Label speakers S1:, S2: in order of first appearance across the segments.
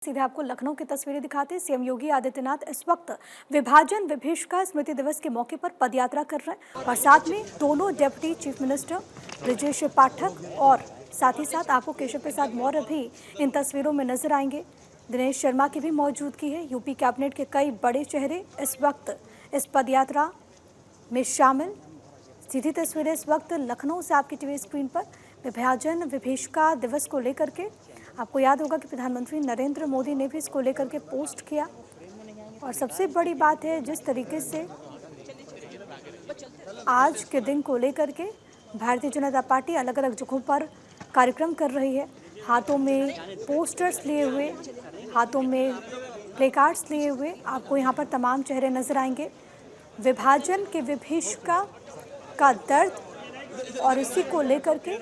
S1: सीधे आपको लखनऊ की तस्वीरें दिखाते हैं। सीएम योगी आदित्यनाथ इस वक्त विभाजन विभीषिका स्मृति दिवस के मौके पर पदयात्रा कर रहे हैं और साथ में दोनों deputy chief minister Brajesh Pathak और साथ ही साथ आपको केशव प्रसाद मौर्य भी इन तस्वीरों में नजर आएंगे। दिनेश शर्मा की भी मौजूदगी है। यूपी कैबिनेट के कई बड़े चेहरे इस वक्त इस पदयात्रा में शामिल। सीधी तस्वीरें इस वक्त लखनऊ से आपकी टीवी स्क्रीन पर विभाजन विभीषिका दिवस को लेकर के। आपको याद होगा कि प्रधानमंत्री नरेंद्र मोदी ने भी इसको लेकर के पोस्ट किया और सबसे बड़ी बात है जिस तरीके से आज के दिन को लेकर के भारतीय जनता पार्टी अलग अलग जगहों पर कार्यक्रम कर रही है। हाथों में पोस्टर्स लिए हुए, हाथों में प्लेकार्ड्स लिए हुए आपको यहाँ पर तमाम चेहरे नजर आएंगे। विभाजन के विभीषिका का दर्द और इसी को लेकर के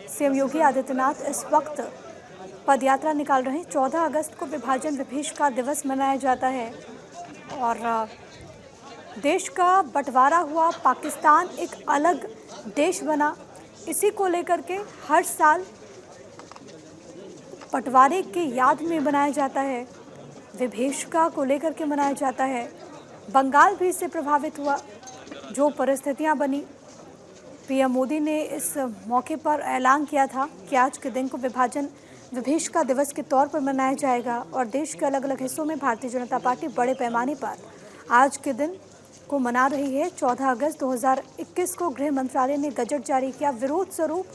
S1: सीएम योगी आदित्यनाथ इस वक्त पदयात्रा निकाल रहे हैं। 14 अगस्त को विभाजन विभीषिका दिवस मनाया जाता है और देश का बंटवारा हुआ, पाकिस्तान एक अलग देश बना। इसी को लेकर के हर साल बंटवारे की याद में मनाया जाता है, विभीषिका को लेकर के मनाया जाता है। बंगाल भी इससे प्रभावित हुआ। जो परिस्थितियां बनी, पीएम मोदी ने इस मौके पर ऐलान किया था कि आज के दिन को विभाजन विभीषिका दिवस के तौर पर मनाया जाएगा और देश के अलग अलग हिस्सों में भारतीय जनता पार्टी बड़े पैमाने पर आज के दिन को मना रही है। 14 अगस्त 2021 को गृह मंत्रालय ने गजट जारी किया। विरोध स्वरूप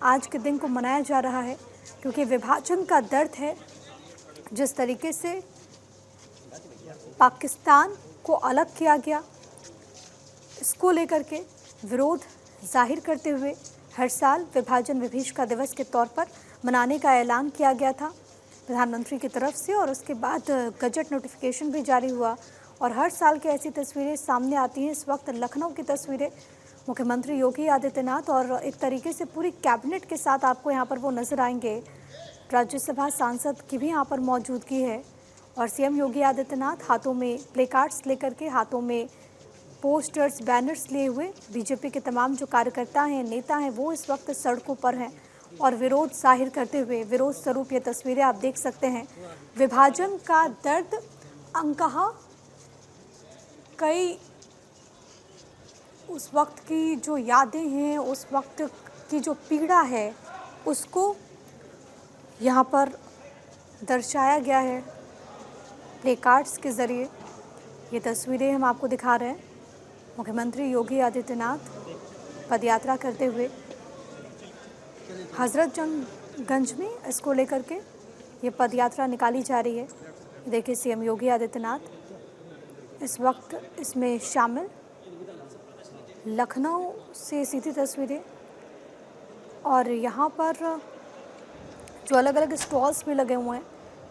S1: आज के दिन को मनाया जा रहा है क्योंकि विभाजन का दर्द है। जिस तरीके से पाकिस्तान को अलग किया गया, इसको लेकर के विरोध जाहिर करते हुए हर साल विभाजन विभीषिका दिवस के तौर पर मनाने का ऐलान किया गया था प्रधानमंत्री की तरफ से और उसके बाद गजट नोटिफिकेशन भी जारी हुआ और हर साल की ऐसी तस्वीरें सामने आती हैं। इस वक्त लखनऊ की तस्वीरें मुख्यमंत्री योगी आदित्यनाथ और एक तरीके से पूरी कैबिनेट के साथ आपको यहाँ पर वो नजर आएंगे। राज्यसभा सांसद की भी यहाँ पर मौजूदगी है और सीएम योगी आदित्यनाथ हाथों में प्लेकार्ड्स लेकर के, हाथों में पोस्टर्स, बैनर्स लिए हुए बीजेपी के तमाम जो कार्यकर्ता हैं, नेता हैं, वो इस वक्त सड़कों पर हैं और विरोध जाहिर करते हुए विरोध स्वरूप ये तस्वीरें आप देख सकते हैं। विभाजन का दर्द अंकहा कई उस वक्त की जो यादें हैं, उस वक्त की जो पीड़ा है, उसको यहाँ पर दर्शाया गया है प्लेकार्ड्स के ज़रिए। ये तस्वीरें हम आपको दिखा रहे हैं। मुख्यमंत्री योगी आदित्यनाथ पदयात्रा करते हुए हजरतगंज में इसको लेकर के ये पदयात्रा निकाली जा रही है। देखिए सीएम योगी आदित्यनाथ इस वक्त इसमें शामिल। लखनऊ से सीधी तस्वीरें और यहाँ पर जो अलग अलग स्टॉल्स भी लगे हुए हैं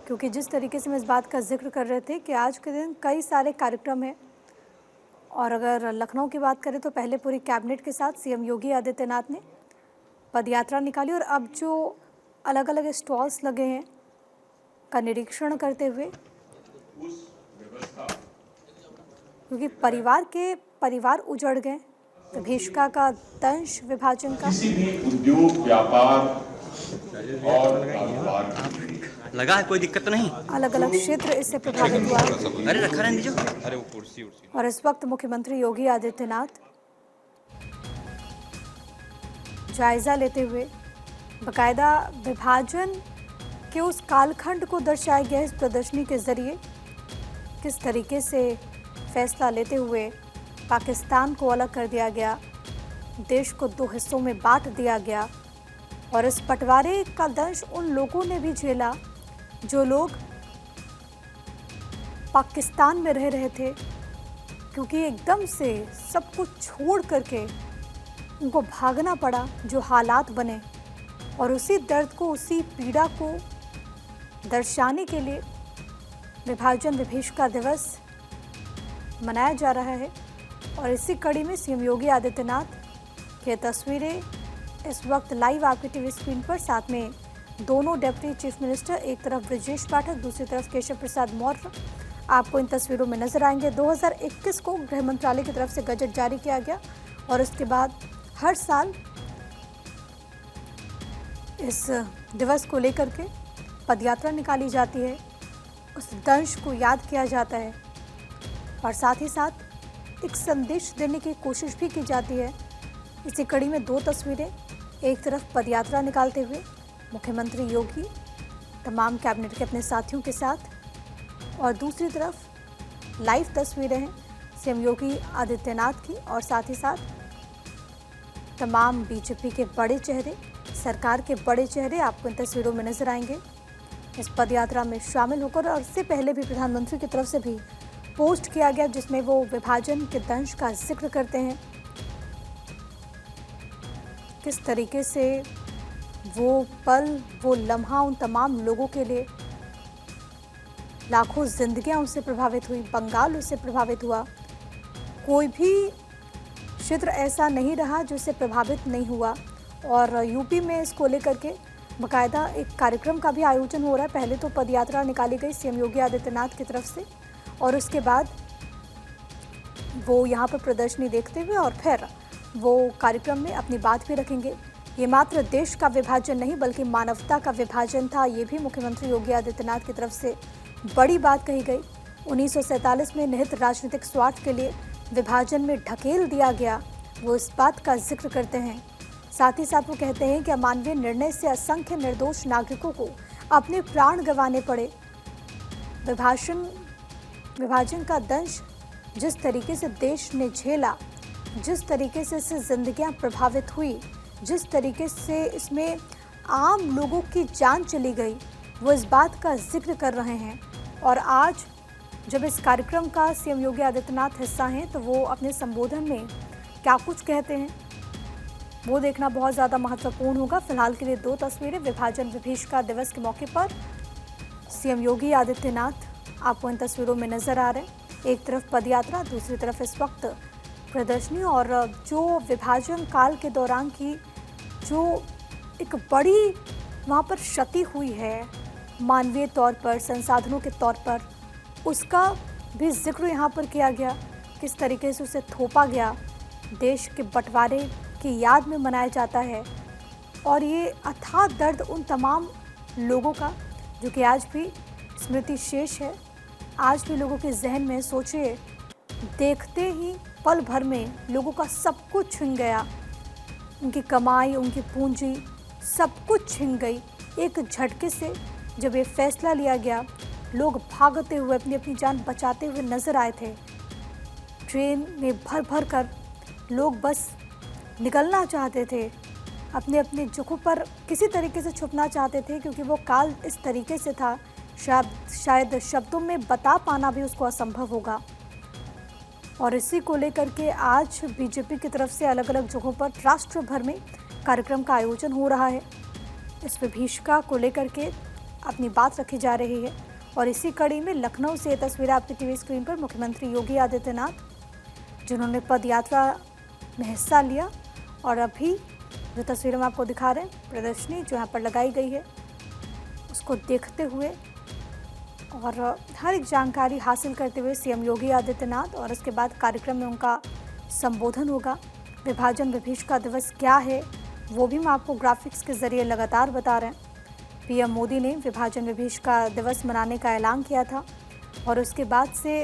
S1: क्योंकि जिस तरीके से हम इस बात का जिक्र कर रहे थे कि आज के दिन कई सारे कार्यक्रम हैं और अगर लखनऊ की बात करें तो पहले पूरी कैबिनेट के साथ सीएम योगी आदित्यनाथ ने पदयात्रा निकाली और अब जो अलग अलग स्टॉल्स लगे हैं का निरीक्षण करते हुए, क्योंकि परिवार उजड़ गए विभीषिका का दंश विभाजन का।
S2: किसी भी उद्योग, व्यापार और कारोबार
S3: लगा है, कोई दिक्कत तो नहीं।
S1: अलग अलग क्षेत्र इससे प्रभावित हुआ।
S3: अरे रखा रहने दीजिए। अरे वो कुर्सी
S1: और इस वक्त मुख्यमंत्री योगी आदित्यनाथ जायजा लेते हुए बकायदा विभाजन के उस कालखंड को दर्शाया गया इस प्रदर्शनी के जरिए। किस तरीके से फैसला लेते हुए पाकिस्तान को अलग कर दिया गया, देश को दो हिस्सों में बांट दिया गया और इस बंटवारे का दंश उन लोगों ने भी झेला जो लोग पाकिस्तान में रह रहे थे क्योंकि एकदम से सब कुछ छोड़ करके उनको भागना पड़ा, जो हालात बने। और उसी दर्द को, उसी पीड़ा को दर्शाने के लिए विभाजन विभीषिका दिवस मनाया जा रहा है और इसी कड़ी में सीएम योगी आदित्यनाथ की तस्वीरें इस वक्त लाइव आपकी टीवी स्क्रीन पर। साथ में दोनों डिप्टी चीफ मिनिस्टर, एक तरफ ब्रजेश पाठक, दूसरी तरफ केशव प्रसाद मौर्य आपको इन तस्वीरों में नजर आएंगे। 2021 को गृह मंत्रालय की तरफ से गजट जारी किया गया और इसके बाद हर साल इस दिवस को लेकर के पदयात्रा निकाली जाती है उस दंश को याद किया जाता है और साथ ही साथ एक संदेश देने की कोशिश भी की जाती है। इसी कड़ी में दो तस्वीरें, एक तरफ पदयात्रा निकालते हुए मुख्यमंत्री योगी तमाम कैबिनेट के अपने साथियों के साथ और दूसरी तरफ लाइव तस्वीरें हैं सीएम योगी आदित्यनाथ की और साथ ही साथ तमाम बीजेपी के बड़े चेहरे, सरकार के बड़े चेहरे आपको इन तस्वीरों में नजर आएंगे इस पदयात्रा में शामिल होकर। और इससे पहले भी प्रधानमंत्री की तरफ से भी पोस्ट किया गया जिसमें वो विभाजन के दंश का जिक्र करते हैं, किस तरीके से वो पल, वो लम्हा उन तमाम लोगों के लिए, लाखों जिंदगियां उससे प्रभावित हुई, बंगाल उससे प्रभावित हुआ, कोई भी क्षेत्र ऐसा नहीं रहा जिससे प्रभावित नहीं हुआ। और यूपी में इसको लेकर के बाकायदा एक कार्यक्रम का भी आयोजन हो रहा है। पहले तो पदयात्रा निकाली गई सीएम योगी आदित्यनाथ की तरफ से और उसके बाद वो यहाँ पर प्रदर्शनी देखते हुए और फिर वो कार्यक्रम में अपनी बात भी रखेंगे। ये मात्र देश का विभाजन नहीं बल्कि मानवता का विभाजन था, ये भी मुख्यमंत्री योगी आदित्यनाथ की तरफ से बड़ी बात कही गई। 1947 में निहित राजनीतिक स्वार्थ के लिए विभाजन में ढकेल दिया गया, वो इस बात का जिक्र करते हैं। साथ ही साथ वो कहते हैं कि अमानवीय निर्णय से असंख्य निर्दोष नागरिकों को अपने प्राण गंवाने पड़े। विभाजन का दंश जिस तरीके से देश ने झेला, जिस तरीके से इससे जिंदगियां प्रभावित हुई, जिस तरीके से इसमें आम लोगों की जान चली गई, वो इस बात का जिक्र कर रहे हैं। और आज जब इस कार्यक्रम का सीएम योगी आदित्यनाथ हिस्सा हैं तो वो अपने संबोधन में क्या कुछ कहते हैं वो देखना बहुत ज़्यादा महत्वपूर्ण होगा। फिलहाल के लिए दो तस्वीरें विभाजन विभीषिका दिवस के मौके पर सीएम योगी आदित्यनाथ आपको इन तस्वीरों में नजर आ रहे हैं। एक तरफ पदयात्रा, दूसरी तरफ इस वक्त प्रदर्शनी और जो विभाजन काल के दौरान की जो एक बड़ी वहाँ पर क्षति हुई है मानवीय तौर पर, संसाधनों के तौर पर, उसका भी जिक्र यहाँ पर किया गया, किस तरीके से उसे थोपा गया, देश के बंटवारे की याद में मनाया जाता है। और ये अथाह दर्द उन तमाम लोगों का जो कि आज भी स्मृति शेष है, आज भी लोगों के जहन में। सोचिए, देखते ही पल भर में लोगों का सब कुछ छिन गया, उनकी कमाई, उनकी पूंजी, सब कुछ छिन गई। एक झटके से जब ये फैसला लिया गया, लोग भागते हुए अपनी अपनी जान बचाते हुए नजर आए थे। ट्रेन में भर भर कर लोग बस निकलना चाहते थे, अपने अपने जगहों पर किसी तरीके से छुपना चाहते थे, क्योंकि वो काल इस तरीके से था शायद शब्दों में बता पाना भी उसको असंभव होगा। और इसी को लेकर के आज बीजेपी की तरफ से अलग अलग जगहों पर राष्ट्र भर में कार्यक्रम का आयोजन हो रहा है। इस विभीषिका को लेकर के अपनी बात रखी जा रही है। और इसी कड़ी में लखनऊ से ये तस्वीर आपकी टीवी स्क्रीन पर मुख्यमंत्री योगी आदित्यनाथ जिन्होंने पदयात्रा में हिस्सा लिया और अभी जो तस्वीरें हम आपको दिखा रहे हैं, प्रदर्शनी जो यहाँ पर लगाई गई है उसको देखते हुए और हर एक जानकारी हासिल करते हुए सीएम योगी आदित्यनाथ, और उसके बाद कार्यक्रम में उनका संबोधन होगा। विभाजन विभीषिका दिवस क्या है वो भी हम आपको ग्राफिक्स के जरिए लगातार बता रहे हैं। पीएम मोदी ने विभाजन विभीषिका दिवस मनाने का ऐलान किया था और उसके बाद से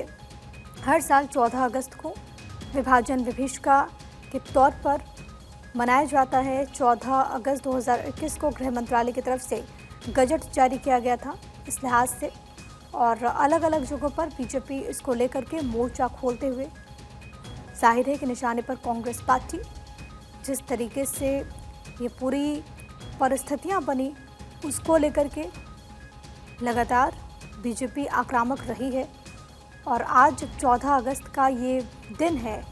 S1: हर साल 14 अगस्त को विभाजन विभीषिका के तौर पर मनाया जाता है। 14 अगस्त 2021 को गृह मंत्रालय की तरफ से गजट जारी किया गया था इस लिहाज से, और अलग अलग जगहों पर बीजेपी इसको लेकर के मोर्चा खोलते हुए, जाहिर है कि निशाने पर कांग्रेस पार्टी, जिस तरीके से ये पूरी परिस्थितियां बनी उसको लेकर के लगातार बीजेपी आक्रामक रही है। और आज 14 अगस्त का ये दिन है,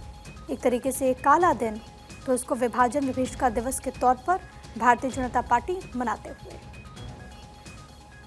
S1: एक तरीके से एक काला दिन, तो इसको विभाजन विभीषिका दिवस के तौर पर भारतीय जनता पार्टी मनाते हुए